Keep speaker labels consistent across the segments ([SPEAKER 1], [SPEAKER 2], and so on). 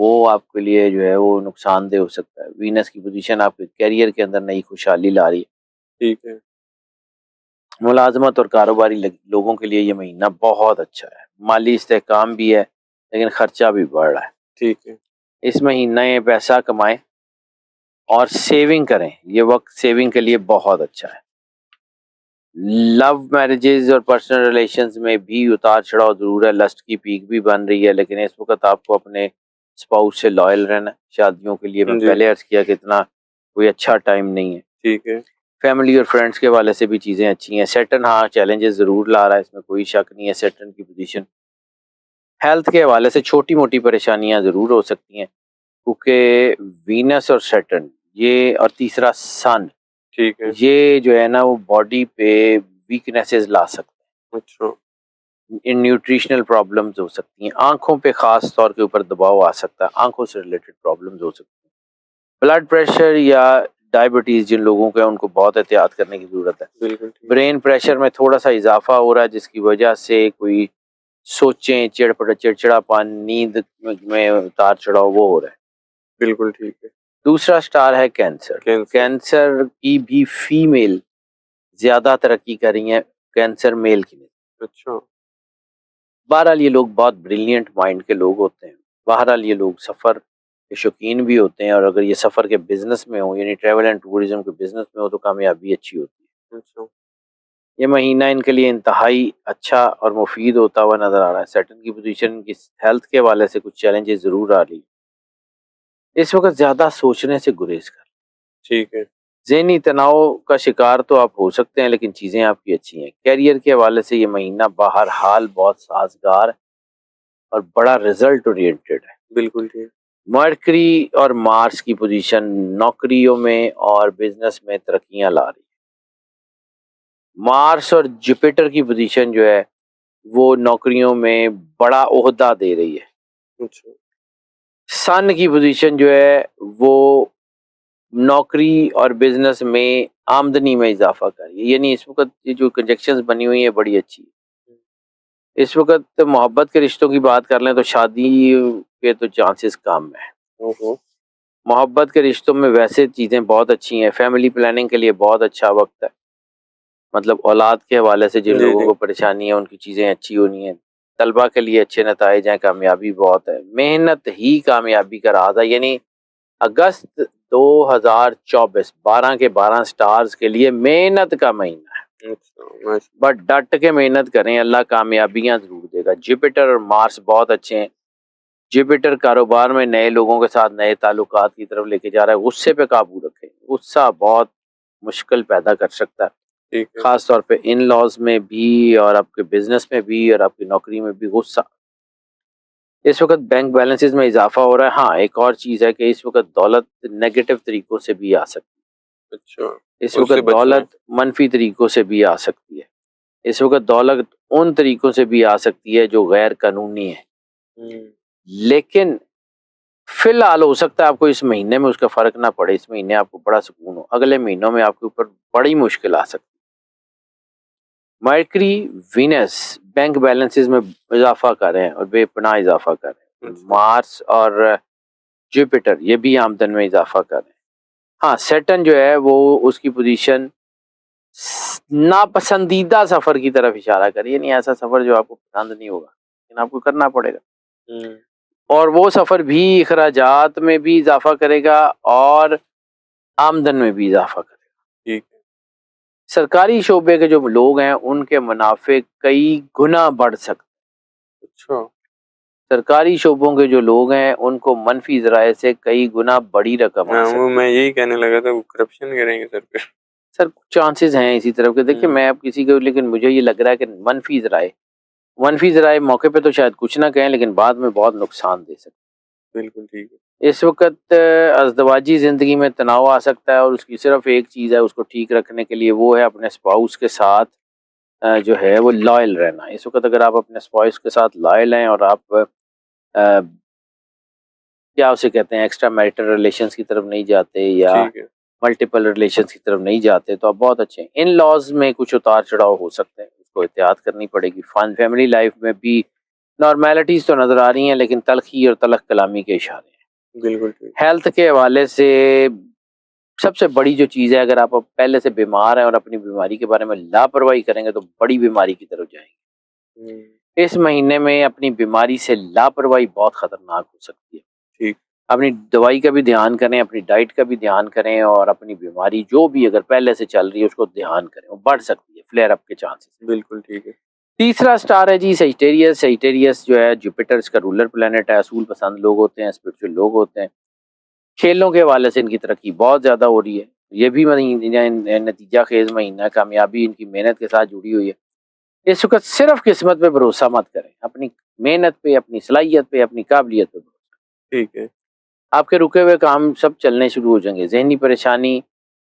[SPEAKER 1] وہ آپ کے لیے جو ہے وہ نقصان دہ ہو سکتا ہے. وینس کی پوزیشن آپ کے کیریئر کے اندر نئی خوشحالی لا رہی ہے.
[SPEAKER 2] ٹھیک ہے.
[SPEAKER 1] ملازمت اور کاروباری لوگوں کے لیے یہ مہینہ بہت اچھا ہے. مالی استحکام بھی ہے لیکن خرچہ بھی بڑھ رہا ہے.
[SPEAKER 2] ٹھیک ہے.
[SPEAKER 1] اس مہینہ یہ پیسہ کمائیں اور سیونگ کریں. یہ وقت سیونگ کے لیے بہت اچھا ہے. لو میرجز اور پرسنل ریلیشنز میں بھی اتار چڑھاؤ ضرور ہے. لسٹ کی پیک بھی بن رہی ہے لیکن اس وقت آپ کو اپنے اسپاؤس سے لائل رہنا. شادیوں کے لیے میں
[SPEAKER 2] جی.
[SPEAKER 1] پہلے عرض کیا کہ اتنا کوئی اچھا ٹائم نہیں ہے.
[SPEAKER 2] ٹھیک ہے.
[SPEAKER 1] فیملی اور فرینڈس کے حوالے سے بھی چیزیں اچھی ہیں. سیٹرن ہاں چیلنجز ضرور لا رہا ہے, اس میں کوئی شک نہیں ہے. سیٹرن کی پوزیشن ہیلتھ کے حوالے سے چھوٹی موٹی پریشانیاں ضرور ہو سکتی ہیں کیونکہ وینس اور سیٹرن یہ اور تیسرا سن
[SPEAKER 2] ٹھیک ہے.
[SPEAKER 1] یہ جو ہے نا وہ باڈی پہ ویکنیسز لا سکتے ہیں.
[SPEAKER 2] اچھا.
[SPEAKER 1] ان نیوٹریشنل پرابلمز ہو سکتی ہیں. آنکھوں پہ خاص طور کے اوپر دباؤ آ سکتا ہے. آنکھوں سے ریلیٹڈ پرابلمز ہو سکتی ہیں. بلڈ پریشر یا ڈائبٹیز جن لوگوں کے ان کو بہت احتیاط کرنے کی ضرورت ہے.
[SPEAKER 2] بالکل.
[SPEAKER 1] برین پریشر میں تھوڑا سا اضافہ ہو رہا ہے جس کی وجہ سے کوئی سوچیں چڑچڑا پان نیند میں اتار چڑھاؤ وہ ہو رہا ہے.
[SPEAKER 2] بالکل ٹھیک ہے.
[SPEAKER 1] دوسرا سٹار ہے کینسر. کینسر کی بھی فیمیل زیادہ ترقی کر رہی ہیں کینسر میل کی.
[SPEAKER 2] اچھا.
[SPEAKER 1] بہرحال یہ لوگ بہت بریلینٹ مائنڈ کے لوگ ہوتے ہیں. بہرحال یہ لوگ سفر کے شوقین بھی ہوتے ہیں اور اگر یہ سفر کے بزنس میں ہو یعنی ٹریول اینڈ ٹورزم کے بزنس میں ہو تو کامیابی اچھی ہوتی ہے.
[SPEAKER 2] اچھا.
[SPEAKER 1] یہ مہینہ ان کے لیے انتہائی اچھا اور مفید ہوتا ہوا نظر آ رہا ہے. سیٹن کی پوزیشن کی ہیلتھ کے حوالے سے کچھ چیلنجز ضرور آ رہی ہیں. اس وقت زیادہ سوچنے سے گریز کر.
[SPEAKER 2] ٹھیک ہے.
[SPEAKER 1] ذہنی تناؤ کا شکار تو آپ ہو سکتے ہیں لیکن چیزیں آپ کی اچھی ہیں. کیریئر کے حوالے سے یہ مہینہ بہرحال بہت سازگار اور بڑا رزلٹ اورینٹڈ ہے.
[SPEAKER 2] بالکل ٹھیک.
[SPEAKER 1] مرکری اور مارس کی پوزیشن نوکریوں میں اور بزنس میں ترقیاں لا رہی ہے. مارس اور جوپیٹر کی پوزیشن جو ہے وہ نوکریوں میں بڑا عہدہ دے رہی ہے.
[SPEAKER 2] اچھا.
[SPEAKER 1] سن کی پوزیشن جو ہے وہ نوکری اور بزنس میں آمدنی میں اضافہ کر رہی ہے. یعنی اس وقت یہ جو کنجیکشنز بنی ہوئی ہیں بڑی اچھی ہے. اس وقت محبت کے رشتوں کی بات کر لیں تو شادی کے تو چانسز کم ہیں. محبت کے رشتوں میں ویسے چیزیں بہت اچھی ہیں. فیملی پلاننگ کے لیے بہت اچھا وقت ہے. مطلب اولاد کے حوالے سے جن لوگوں کو پریشانی ہے ان کی چیزیں اچھی ہونی ہیں. طلبہ کے لیے اچھے نتائج ہیں. کامیابی بہت ہے. محنت ہی کامیابی کا راز ہے. یعنی اگست 2024 12 کے 12 سٹارز کے لیے محنت کا مہینہ ہے. بٹ ڈٹ کے محنت کریں اللہ کامیابیاں ضرور دے گا. جوپیٹر اور مارس بہت اچھے ہیں. جوپیٹر کاروبار میں نئے لوگوں کے ساتھ نئے تعلقات کی طرف لے کے جا رہا ہے. غصے پہ قابو رکھیں. غصہ بہت مشکل پیدا کر سکتا ہے خاص طور پہ ان لاز میں بھی اور آپ کے بزنس میں بھی اور آپ کی نوکری میں بھی. غصہ اس وقت بینک بیلنسز میں اضافہ ہو رہا ہے. ہاں ایک اور چیز ہے کہ اس وقت دولت نیگیٹو طریقوں سے بھی آ سکتی ہے.
[SPEAKER 2] اچھا.
[SPEAKER 1] اس وقت دولت منفی طریقوں سے بھی آ سکتی ہے. اس وقت دولت ان طریقوں سے بھی آ سکتی ہے جو غیر قانونی ہے. لیکن فی الحال ہو سکتا ہے آپ کو اس مہینے میں اس کا فرق نہ پڑے. اس مہینے آپ کو بڑا سکون ہو. اگلے مہینوں میں آپ کے اوپر بڑی مشکل آ سکتی ہے. مرکری وینس بینک بیلنسز میں اضافہ کر رہے ہیں اور بے پناہ اضافہ کر رہے ہیں. مارس اور جوپیٹر یہ بھی آمدن میں اضافہ کر رہے ہیں. ہاں سیٹن جو ہے وہ اس کی پوزیشن ناپسندیدہ سفر کی طرف اشارہ کر. یعنی ایسا سفر جو آپ کو پسند نہیں ہوگا لیکن آپ کو کرنا پڑے گا. اور وہ سفر بھی اخراجات میں بھی اضافہ کرے گا اور آمدن میں بھی اضافہ کرے گا. سرکاری شعبے کے جو لوگ ہیں ان کے منافع کئی گنا بڑھ سکتے.
[SPEAKER 2] اچھا.
[SPEAKER 1] سرکاری شعبوں کے جو لوگ ہیں ان کو منفی ذرائع سے کئی گنا بڑی رقم آ سکتی ہے.
[SPEAKER 2] میں یہی کہنے لگا تھا وہ کرپشن کریں گے سر پہ.
[SPEAKER 1] سر چانسز ہیں اسی طرف کے. دیکھیں میں اب کسی کو لیکن مجھے یہ لگ رہا ہے کہ منفی ذرائع موقع پہ تو شاید کچھ نہ کہیں لیکن بعد میں بہت نقصان دے سکتے.
[SPEAKER 2] بالکل ٹھیک ہے.
[SPEAKER 1] اس وقت ازدواجی زندگی میں تناؤ آ سکتا ہے اور اس کی صرف ایک چیز ہے اس کو ٹھیک رکھنے کے لیے وہ ہے اپنے اسپاؤس کے ساتھ جو ہے وہ لائل رہنا. اس وقت اگر آپ اپنے اسپاؤس کے ساتھ لائل ہیں اور آپ کیا اسے کہتے ہیں ایکسٹرا میریٹل ریلیشنز کی طرف نہیں جاتے یا ملٹیپل ریلیشنز کی طرف نہیں جاتے تو آپ بہت اچھے ہیں. ان لاز میں کچھ اتار چڑھاؤ ہو سکتے ہیں. اس کو احتیاط کرنی پڑے گی. فیملی لائف میں بھی نارمیلٹیز تو نظر آ رہی ہیں لیکن تلخی اور تلخ کلامی کے اشارے ہیں.
[SPEAKER 2] بالکل ٹھیک.
[SPEAKER 1] ہیلتھ کے حوالے سے سب سے بڑی جو چیز ہے، اگر آپ پہلے سے بیمار ہیں اور اپنی بیماری کے بارے میں لاپرواہی کریں گے تو بڑی بیماری کی طرف جائیں گے.
[SPEAKER 2] ہوں،
[SPEAKER 1] اس مہینے میں اپنی بیماری سے لاپرواہی بہت خطرناک ہو سکتی ہے.
[SPEAKER 2] ٹھیک.
[SPEAKER 1] اپنی دوائی کا بھی دھیان کریں، اپنی ڈائٹ کا بھی دھیان کریں، اور اپنی بیماری جو بھی اگر پہلے سے چل رہی ہے اس کو دھیان کریں، وہ بڑھ سکتی ہے، فلیئر اپ کے چانسز.
[SPEAKER 2] بالکل ٹھیک ہے.
[SPEAKER 1] تیسرا سٹار ہے جی سیجیٹیریس. سیجیٹیریس جو ہے جوپیٹر کا رولر پلانٹ ہے. اصول پسند لوگ ہوتے ہیں، اسپرچل لوگ ہوتے ہیں. کھیلوں کے حوالے سے ان کی ترقی بہت زیادہ ہو رہی ہے. یہ بھی نتیجہ خیز مہینہ، کامیابی ان کی محنت کے ساتھ جڑی ہوئی ہے. اس وقت صرف قسمت پہ بھروسہ مت کریں، اپنی محنت پہ، اپنی صلاحیت پہ، اپنی قابلیت پہ بھروسہ.
[SPEAKER 2] ٹھیک ہے.
[SPEAKER 1] آپ کے رکے ہوئے کام سب چلنے شروع ہو جائیں گے. ذہنی پریشانی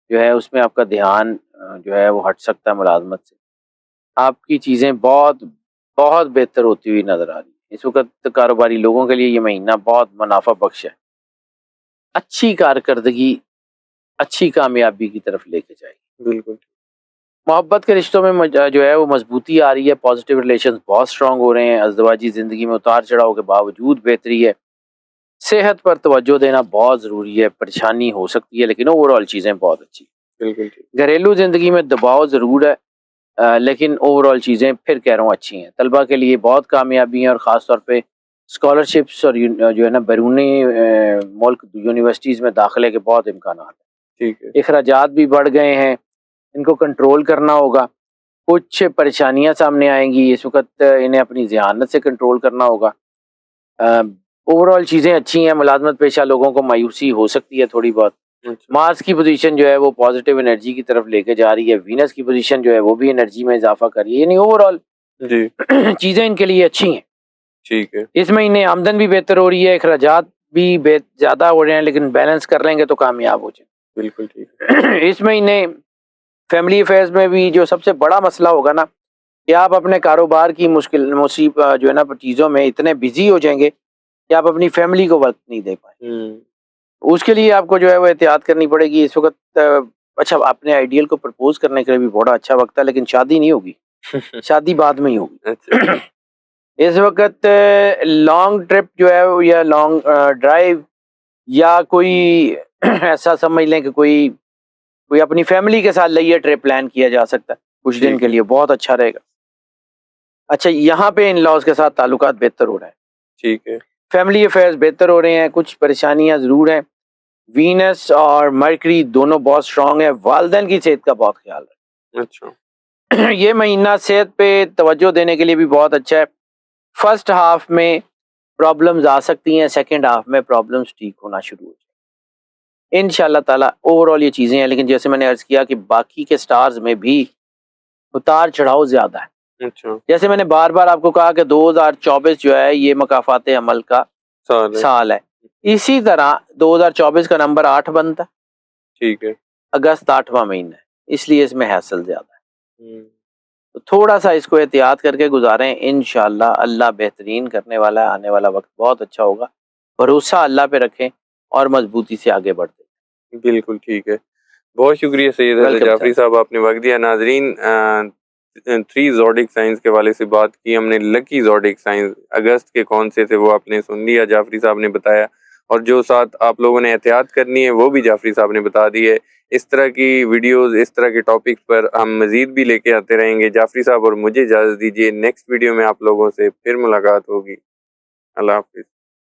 [SPEAKER 1] جو ہے اس میں آپ کا دھیان جو ہے وہ ہٹ سکتا ہے ملازمت سے. آپ کی چیزیں بہت بہت بہتر ہوتی ہوئی نظر آ رہی ہیں. اس وقت کاروباری لوگوں کے لیے یہ مہینہ بہت منافع بخش ہے. اچھی کارکردگی اچھی کامیابی کی طرف لے کے جائے گی.
[SPEAKER 2] بالکل.
[SPEAKER 1] محبت کے رشتوں میں جو ہے وہ مضبوطی آ رہی ہے. پازیٹیو ریلیشنز بہت سٹرانگ ہو رہے ہیں. ازدواجی زندگی میں اتار چڑھاؤ کے باوجود بہتری ہے. صحت پر توجہ دینا بہت ضروری ہے. پریشانی ہو سکتی ہے لیکن اوور آل چیزیں بہت اچھی.
[SPEAKER 2] بالکل ٹھیک.
[SPEAKER 1] گھریلو زندگی میں دباؤ ضرور ہے، لیکن اوور آل چیزیں پھر کہہ رہا ہوں اچھی ہیں. طلبہ کے لیے بہت کامیابی ہیں، اور خاص طور پہ اسکالرشپس اور جو ہے نا بیرونی ملک یونیورسٹیز میں داخلے کے بہت امکانات ہیں.
[SPEAKER 2] ٹھیک ہے.
[SPEAKER 1] اخراجات بھی بڑھ گئے ہیں، ان کو کنٹرول کرنا ہوگا. کچھ پریشانیاں سامنے آئیں گی، اس وقت انہیں اپنی ذہانت سے کنٹرول کرنا ہوگا. اوور آل چیزیں اچھی ہیں. ملازمت پیشہ لوگوں کو مایوسی ہو سکتی ہے تھوڑی بہت.
[SPEAKER 2] اچھا.
[SPEAKER 1] مارس کی پوزیشن جو ہے وہ پازیٹیو انرجی کی طرف لے کے جا رہی ہے. وینس کی پوزیشن جو ہے وہ بھی انرجی میں اضافہ کر رہی ہے. یعنی اوور آل
[SPEAKER 2] جی.
[SPEAKER 1] چیزیں ان کے لیے اچھی ہیں.
[SPEAKER 2] ٹھیک ہے.
[SPEAKER 1] اس مہینے آمدن بھی بہتر ہو رہی ہے، اخراجات بھی زیادہ ہو رہے ہیں، لیکن بیلنس کر لیں گے تو کامیاب ہو جائیں.
[SPEAKER 2] بالکل ٹھیک ہے.
[SPEAKER 1] اس مہینے فیملی افیئرز میں بھی جو سب سے بڑا مسئلہ ہوگا نا، کہ آپ اپنے کاروبار کی مصیبت جو ہے نا چیزوں میں اتنے بزی ہو جائیں گے کہ آپ اپنی فیملی کو وقت نہیں دے پائیں. اس کے لیے آپ کو جو ہے وہ احتیاط کرنی پڑے گی اس وقت. اچھا، اپنے آئیڈیل کو پرپوز کرنے کے لیے بھی بڑا اچھا وقت ہے، لیکن شادی نہیں ہوگی، شادی بعد میں ہی ہوگی.
[SPEAKER 2] اچھا.
[SPEAKER 1] اس وقت لانگ ٹرپ جو ہے یا لانگ ڈرائیو یا کوئی ایسا سمجھ لیں کہ کوئی اپنی فیملی کے ساتھ لئیے ٹرپ پلان کیا جا سکتا ہے کچھ دن
[SPEAKER 2] ٹھیک
[SPEAKER 1] کے
[SPEAKER 2] ہے.
[SPEAKER 1] لیے، بہت اچھا رہے گا. اچھا، یہاں پہ ان لاز کے ساتھ تعلقات بہتر ہو رہے ہیں.
[SPEAKER 2] ٹھیک ہے.
[SPEAKER 1] فیملی افیئرز بہتر ہو رہے ہیں. کچھ پریشانیاں ضرور ہیں. وینس اور مرکری دونوں بہت سٹرانگ ہیں. والدین کی صحت کا بہت خیال رکھیں.
[SPEAKER 2] اچھا.
[SPEAKER 1] یہ مہینہ صحت پہ توجہ دینے کے لیے بھی بہت اچھا ہے. فرسٹ ہاف میں پرابلمز آ سکتی ہیں، سیکنڈ ہاف میں پرابلمز ٹھیک ہونا شروع ہو جائیں ان شاء اللہ تعالیٰ. اوور آل یہ چیزیں ہیں، لیکن جیسے میں نے عرض کیا کہ باقی کے سٹارز میں بھی اتار چڑھاؤ زیادہ ہے.
[SPEAKER 2] اچھا.
[SPEAKER 1] جیسے میں نے بار بار آپ کو کہا کہ 2024 جو ہے یہ مکافات عمل کا سال ہے. اسی طرح 2024 کا نمبر 8 بنتا ہے.
[SPEAKER 2] ٹھیک ہے.
[SPEAKER 1] اگست 8واں مہینہ ہے، اس لیے اس میں حاصل زیادہ ہے.
[SPEAKER 2] ہوں.
[SPEAKER 1] تو تھوڑا سا اس کو احتیاط کر کے گزاریں. انشاءاللہ اللہ بہترین کرنے والا ہے. آنے والا وقت بہت اچھا ہوگا. بھروسہ اللہ پہ رکھیں اور مضبوطی سے آگے بڑھتے.
[SPEAKER 2] بالکل ٹھیک ہے. بہت شکریہ سید حیدر جعفری صاحب، آپ نے وقت دیا. ناظرین، 3 زوڈک سائنس کے والے سے بات کی ہم نے. لکی زوڈک سائنس اگست کے کون سے تھے وہ آپ نے سن لیا، جعفری صاحب نے بتایا. اور جو ساتھ آپ لوگوں نے احتیاط کرنی ہے وہ بھی جعفری صاحب نے بتا دی ہے. اس طرح کی ویڈیوز، اس طرح کے ٹاپکس پر ہم مزید بھی لے کے آتے رہیں گے. جعفری صاحب اور مجھے اجازت دیجیے، نیکسٹ ویڈیو میں آپ لوگوں سے پھر ملاقات ہوگی. اللہ حافظ.